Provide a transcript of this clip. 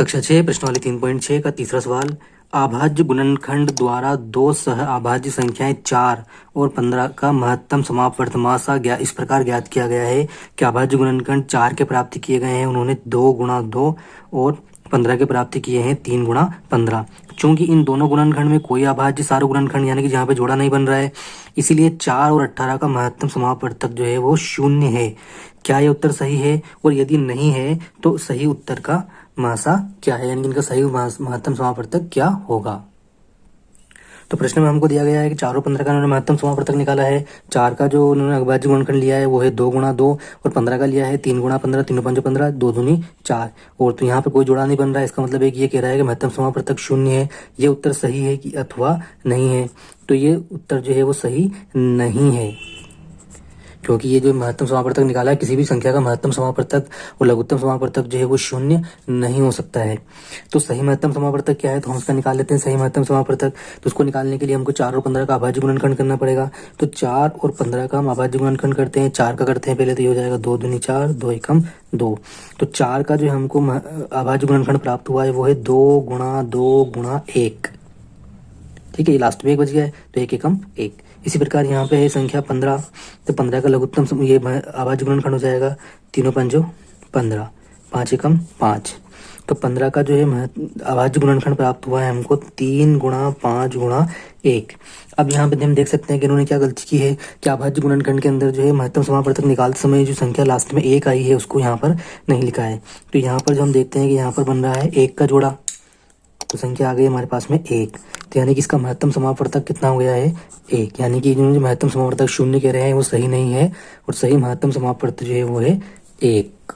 कक्षा 6 प्रश्नावली 3.6 का तीसरा सवाल। अभाज्य गुणनखंड द्वारा दो सह अभाज्य संख्याएं 4 और 15 का महत्तम समापवर्त मासा इस प्रकार ज्ञात किया गया है कि अभाज्य गुणनखंड 4 के प्राप्ति किए गए हैं, उन्होंने 2 गुणा 2 और 15 के प्राप्ति किए हैं 3 गुणा 15। चूंकि इन दोनों गुणनखंड में कोई अभाज्य सारो गुणनखंड यानी कि जहाँ पे जोड़ा नहीं बन रहा है, इसीलिए 4 और 18 का महत्तम समापवर्तक जो है वो 0 है। क्या यह उत्तर सही है? और यदि नहीं है तो सही उत्तर का मासा क्या है, यानी कि इनका सही महत्तम समापवर्तक क्या होगा। तो प्रश्न में हमको दिया गया है कि 4 और 15 का उन्होंने महत्तम समापवर्तक निकाला है। 4 का जो उन्होंने अभाज्य गुणनखंड लिया है वो है 2 गुणा 2 और 15 का लिया है 3 गुणा 15, 3 5 15, 2 दूनी 4। और तो यहाँ पे कोई जोड़ा नहीं बन रहा है, इसका मतलब है कि ये कह रहा है कि महत्तम समापवर्तक 0 है। ये उत्तर सही है कि अथवा नहीं है? तो ये उत्तर जो है वो सही नहीं है, क्योंकि ये जो महत्तम समापवर्तक निकाला है, किसी भी संख्या का महत्तम समापवर्तक और लघुत्तम समापवर्तक जो है वो 0 नहीं हो सकता है। तो सही महत्तम समापवर्तक क्या है, तो हम उसका निकाल लेते हैं। सही महत्तम समापवर्तक, तो उसको निकालने के लिए हमको 4 और 15 का अभाज्य गुणनखंड करना पड़ेगा। तो 4 और 15 का हम अभाज्य गुणनखंड करते हैं। 4 का करते हैं पहले, तो ये हो जाएगा 2 दूनी 4, 2 एकम 2। तो 4 का जो हमको अभाज्य गुणनखंड प्राप्त हुआ है वो है 2 गुणा 2 गुणा 1। ठीक है, ये लास्ट में 1 बच गया है, तो 1 एकम 1। इसी प्रकार यहाँ पे है संख्या 15, तो 15 का लघुत्तम ये अभाज्य गुणनखंड हो जाएगा 3 5 15, 5 एकम 5। तो 15 का जो है अभाज्य गुणनखंड प्राप्त हुआ है हमको 3 गुणा 5 गुणा 1। अब यहाँ पे हम देख सकते हैं कि इन्होंने क्या गलती की है कि अभाज्य गुणनखंड के अंदर जो है महत्तम समापवर्तक निकालते समय जो संख्या लास्ट में 1 आई है उसको यहाँ पर नहीं लिखा है। तो यहाँ पर जो हम देखते हैं कि यहाँ पर बन रहा है 1 का जोड़ा, तो संख्या आ गई हमारे पास में 1। तो यानी कि इसका महत्तम समापवर्तक कितना हो गया है 1, यानी कि जो महत्तम समापवर्तक 0 कह रहे हैं वो सही नहीं है, और सही महत्तम समापवर्तक जो है वो है 1।